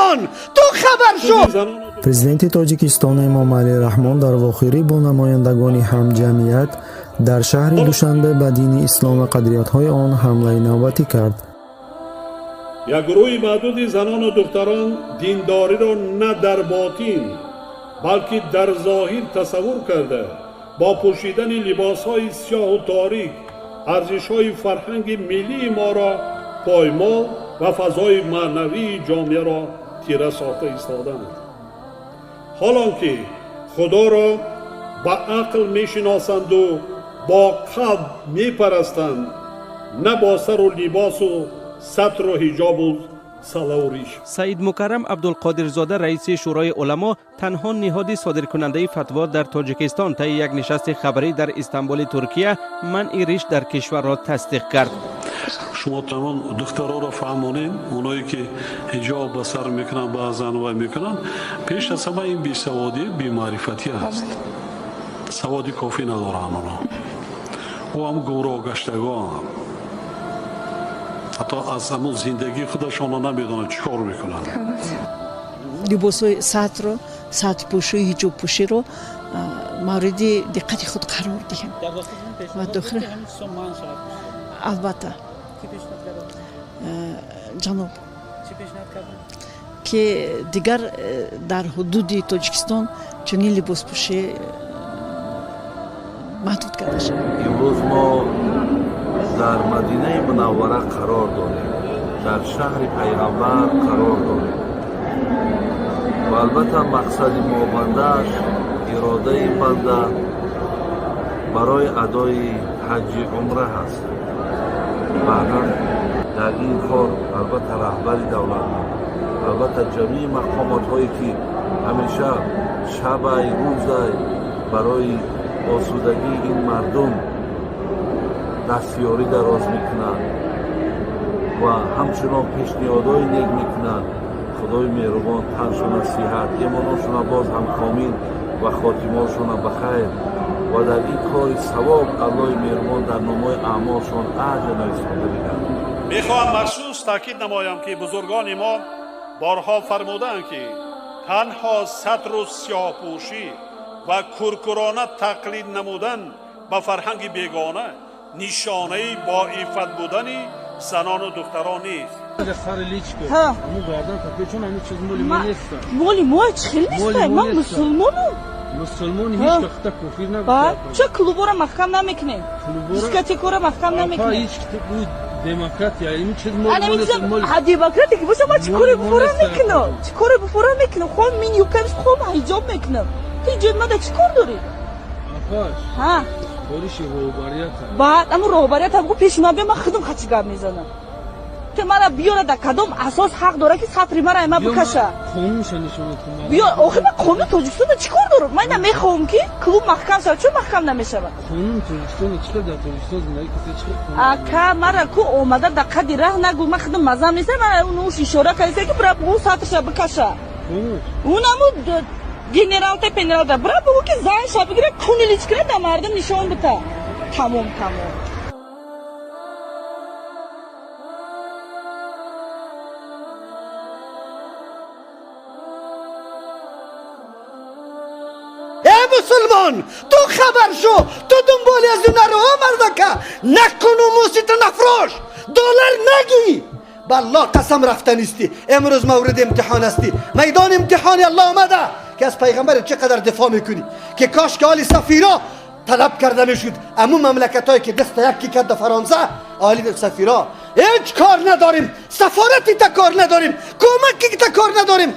مسلمان تو خبر شو. президенти тоҷикистон эмомалӣ раҳмон дар вохӯрӣ бо намояндагони ҳамҷамъият дар шаҳри душанбе ба дини ислом ва қадриятҳои он ҳамлаи навбатӣ кард. як гурӯҳи маъдуди занону духтарон диндориро на дар ботин балки дар зоҳир тасаввур карда бо пӯшидани либосҳои сиёҳу торик арзишҳои фарҳанги миллии моро поймол ва фазои маънавии ҷомеаро тира сохта истоданд. ҳолон ки худоро ба ақл мешиносанду бо қалб мепарастанд, на бо сару либосу сатру ҳиҷобу салавриш. саид мукаррам абдулқодирзода раиси шӯрои уламо танҳо ниҳоди содиркунандаи фатво дар тоҷикистон таи як нишасти хабарӣ дар истанбули туркия манъи риш дар кишварро тасдиқ кард. шумо тамом духтароро фаҳмонед, оное ки ҳиҷоб ба сар мекунанд, баъзан вай мекунанд, пеш аз ҳама ин бисаводӣ бимаърифатӣ аст. саводи кофӣ надоранд онҳо. ӯ ҳам гумроҳ гаштагонанд. ҳатто аз ҳамун зиндагии худашонро намедонанд чӣ кор мекунанд. либосҳои сатро, сатпӯшии ҳиҷобпӯширо мавриди диққати худ қарор диҳем. ва дохил албатта ҷаноб ки дигар дар ҳудуди тоҷикистон чунин либоспӯшӣ маҳдуд карда шавад. имрӯз мо дар мадинаи мунаввара қарор дорем, дар шаҳри пайғамбар қарор дорем ва албатта мақсади мо бандааш иродаи банда барои адои ҳаҷҷи умра ҳаст. баъдан дар ин кор албатта раҳбари давлат, албатта ҷамии мақомотҳое ки ҳамеша шабай рӯзай барои осудагии ин мардум дастёрӣ дароз мекунанд ва ҳамчунон пешниҳодҳои нек мекунанд. худои меҳрубон таншона сиҳат, имоношона боз ҳам комил ва хотимаошона ба хайр ва дар ин кори савоб аллоҳи меҳрубон дар номои аъмолшон аҷр нависонда диҳад. мехоҳам махсус таъкид намоям ки бузургони мо борҳо фармуданд ки танҳо сатру сиёҳпӯшӣ ва куркурона тақлид намудан ба фарҳанги бегона нишонаи боиффат будани занону духтарон нест. моли мо чӣ хел нестай? ман мусулмонам. мусулмони ҳеҷ вақта кофир набуд. чо клубора маҳкам намекунем? дискотекора маҳкам намекунем? демократия ин чиз демократия ки боша ман чӣ коре бифора мекунам? чӣ коре бифора мекунам? хом мин юкамс хом ҳиҷоб мекунам. ти ҷои мада чӣ кор дорӣ? ҳа бориши роҳбарият баъд аму роҳбарият ҳамгу пеши ман бия ман худам хачи гап мезанам. ти мара биёра дар кадом асос ҳақ дора ки сатри мара ма бикаша? қонунша нишона кун. биё охир ман қонуни тоҷикистонда чӣ кор дорам? ман намехоҳам ки клуб маҳкам шавад. чӯ маҳкам намешавад? қонуни тоҷикистон чӣ дар тоҷикистон зиндагӣ касе чӣ ака мара ку омада дар қади раҳ нагӯ ман худам мазам неста. мара нуш ишора кардиса ки бира бу сатрша бикаша. унаму генералта пенералта бира бу ки занша бигира кунилич кира да мардум нишон бита. тамом مسلمان تو خبر شو تو دنبالی از اون رو مردکه نکن و موسیت نفروش دلار نگی بالله قسم رفتنیستی. امروز مورد امتحان استی، میدان امتحانی الله آمده که از پیغمبر چقدر دفاع میکنی که کاش که آلی سفیرا طلب کرده میشد. اما مملکت هایی که دست یکی کرده فرانسه آلی سفیرا هیچ کار نداریم، سفارتی تا کار نداریم، کمکی تا کار نداریم.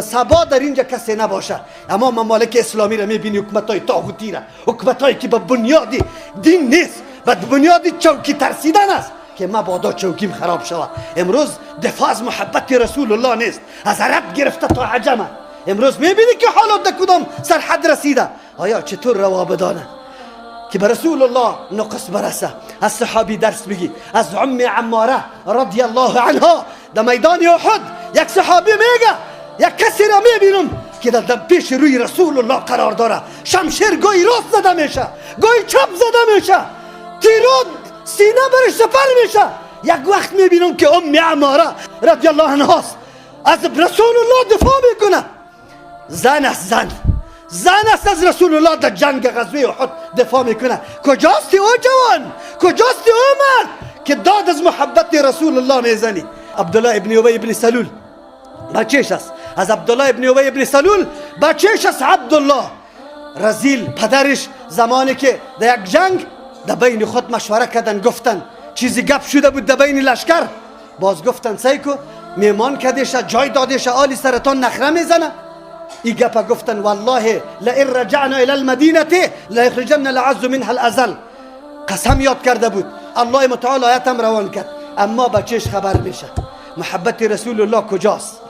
سبا در اینجا کسی نباشه. اما ممالک اسلامی را میبینی حکومتای طاغوتی را، حکومتایی که به بنیادی دین نیست، به بنیادی چوکی ترسیدن است که مبادا چوکیم خراب شود. امروز دفاع از محبت رسول الله نیست، از عرب گرفته تا عجم. امروز میبینی که حالات در کدام سرحد رسیده. آیا چطور روا بدانه که به رسول الله نقص برسه؟ از صحابی درس بگی، از عماره رضی الله عنها در میدان احد یک صحابی میگه یک کسی را میبینم که در پیش روی رسول الله قرار داره، شمشیر گوی راست زده میشه، گوی چپ زده میشه، تیرو سینه برش سپر میشه. یک وقت میبینم که عماره رضی الله عنها از رسول الله دفاع میکنه. زن است، زن است از رسول الله در جنگ غزوه احد دفاع میکنه. کجاستی او جوان؟ کجاستی او مرد که داد از محبت رسول الله میزنی؟ عبدالله ابن ابی ابن سلول بچهش است. از عبدالله ابن ابی ابن سلول بچهش است عبدالله رزیل. پدرش زمانی که در یک جنگ در بین خود مشوره کردن، گفتن چیزی گپ شده بود در بین لشکر، باز گفتن سیکو میمان کدیش جای دادیش آلی سرطان نخره میزنه. ای گپا گفتن والله لئن رجعنا الى المدینه لیخرجن العز منها الاذل. قسم یاد کرده بود. الله متعال آیتم روان کرد. اما بچهش خبر میشه محبت رسول الله کجاست.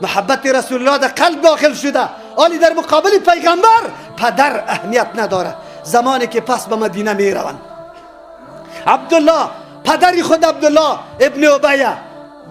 محبت رسول الله در قلب داخل شده، آلی در مقابل پیغمبر پدر اهمیت نداره. زمانی که پس به مدینه میروند، عبدالله پدری خود عبدالله ابن ابیه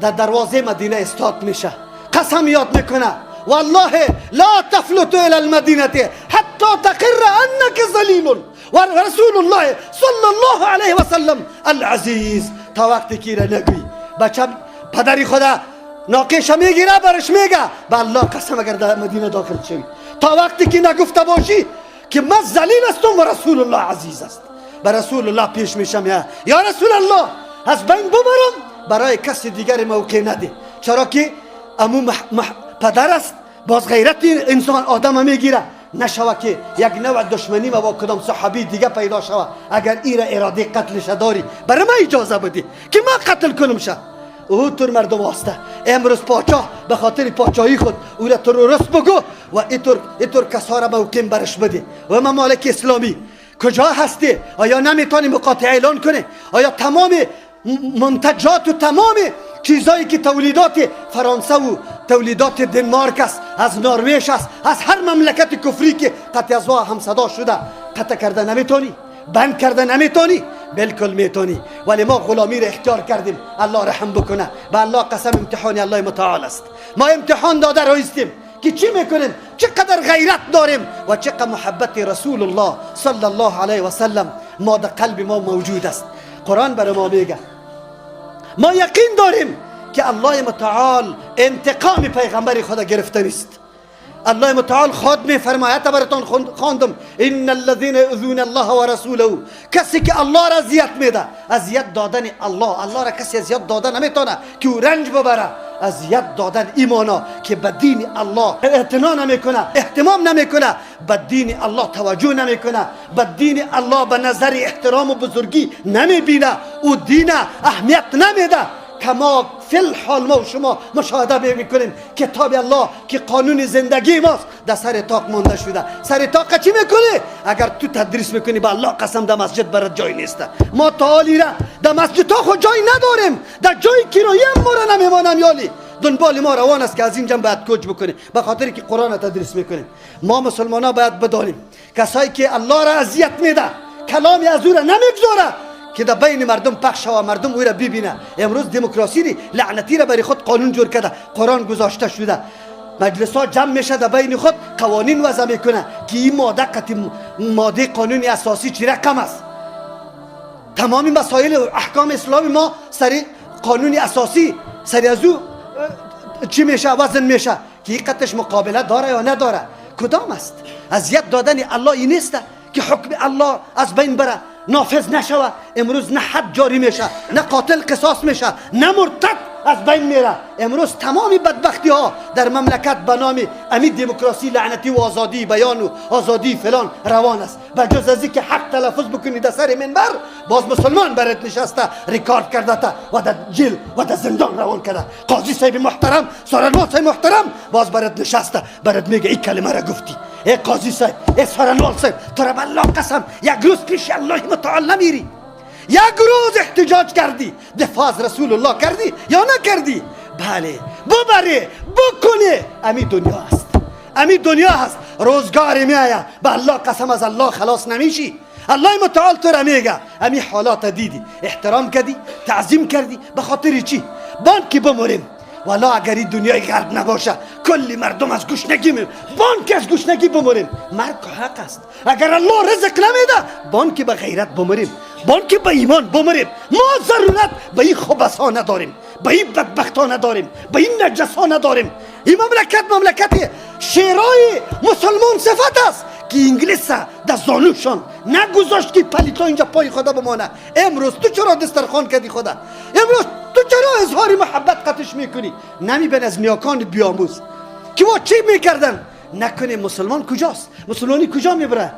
در دروازه مدینه استاد میشه، قسم یاد میکنه والله لا تفلتوا الى المدینه حتی تقر انک ذلیل و رسول الله صلی الله علیه و سلم العزیز. تا وقتی که را نگوی بچه پدری خدا ناقش میگیره برش میگه به الله قسم اگر در مدینه داخل شوی، تا وقتی که نگفته باشی که من ذلیل هستم و رسول الله عزیز است. به رسول الله پیش میشم یا رسول الله از بین ببرم، برای کسی دیگر موقع نده، چرا که امو پدر است. باز غیرت انسان آدم میگیره، نشوه که یک نوع دشمنی ما با کدام صحابی دیگه پیدا شوه. اگر ایره اراده قتلش داری برای من اجازه بدی که من قتل کنم شه. او تر مردم واسطه امروز پاچاه به خاطر پاچاهی خود او را تروریست بگو و اینطور کسا را موقع برش بده. و ممالک اسلامی کجا هستی؟ آیا نمیتونی مقاطعه اعلان کنه؟ آیا تمام منتجات و تمام چیزایی که تولیدات فرانسه و تولیدات دنمارک است، از نروژ است، از هر مملکت کفری که قطع از هم صدا شده قطع کرده نمیتونی؟ بند کرده نمیتونی؟ بالکل میتونی، ولی ما غلامی را اختیار کردیم. الله رحم بکنه. به الله قسم امتحان الله متعال است. ما امتحان داده رایستیم که چی میکنیم، چقدر غیرت داریم و چقدر محبت رسول الله صلی الله علیه و سلم ما در قلب ما موجود است. قرآن برای ما میگه، ما یقین داریم که الله متعال انتقام پیغمبر خدا گرفته نیست. الله متعال خود میفرماید، براتون خواندم، ان الذين يؤذون الله ورسوله، کسی که الله را اذیت میده. اذیت دادن الله را کسی اذیت دادن نمیتونه که او رنج ببره. اذیت دادن ایمانا که به دین الله اعتنا نمیکنه، اهتمام نمیکنه، به دین الله توجه نمیکنه، به دین الله به نظر احترام و بزرگی نمیبینه، او دین اهمیت نمیده. کما فی الحال ما و شما مشاهده میکنیم کتاب الله که قانون زندگی ماست در سر طاق مانده شده. سر طاق چی میکنی؟ اگر تو تدریس میکنی به الله قسم در مسجد برات جای نیست. ما تعالی را در مسجد ها خود جای نداریم، در جای کرایه ما را نمیمانم. یالی دنبال ما روان است که از این جنب باید کوچ بکنیم به خاطر که قرآن تدریس میکنیم. ما مسلمان ها باید بدانیم کسایی که الله را اذیت میده، کلامی از او را نمیگذاره که در بین مردم پخش و مردم او را ببینه. امروز دموکراسی لعنتی را برای خود قانون جور کرده، قرآن گذاشته شده، مجلس ها جمع میشه در بین خود قوانین وضع میکنه که این ماده قانون اساسی چی رقم است. تمامی مسائل و احکام اسلامی ما سری قانون اساسی سری از او چی میشه وزن میشه که حقیقتش مقابله داره یا نداره. کدام است؟ اذیت دادن الله این نیست که حکم الله از بین بره، نافذ نشوه. امروز نه حد جاری میشه، نه قاتل قصاص میشه، نه مرتد از بین میره. امروز تمامی بدبختی ها در مملکت به نام امید دموکراسی لعنتی و آزادی بیان و آزادی فلان روان است. به جز از که حق تلفظ بکنی در سر منبر، باز مسلمان برات نشسته ریکارد کرده تا و در جیل و در زندان روان کرده. قاضی صاحب محترم، سارنوال صاحب محترم باز برات نشسته، برات میگه این کلمه را گفتی. ای قاضی صاحب، ای سارنوال صاحب، تو را بالله قسم یک روز پیش الله متعال نمیری؟ یک روز احتجاج کردی، دفاع از رسول الله کردی یا نکردی؟ بله، ببره بکنه. امی دنیا است، امی دنیا هست. روزگاری میآید به الله قسم از الله خلاص نمیشی. الله متعال تو را میگه امی حالات دیدی، احترام کردی، تعظیم کردی، به خاطر چی؟ بانکی بموریم. والا اگر این دنیای غرب نباشه کلی مردم از گشنگی بانک از گشنگی بموریم. مرگ حق است. اگر الله رزق نمیده بانک به غیرت بموریم، بانک به ایمان بموریم. ما ضرورت به این خبث ها نداریم، به این بدبختانه داریم، به این نجسانه داریم. این مملکت شیرای مسلمان صفت است که انگلیس در زانوشان نگذاشت که پلیتا اینجا پای خدا بمانه. امروز تو چرا دسترخوان کردی خدا؟ امروز تو چرا اظهار محبت قطعش میکنی؟ نمیبین از نیاکان بیاموز که ما چی میکردن؟ نکنه مسلمان کجاست؟ مسلمانی کجا میبره؟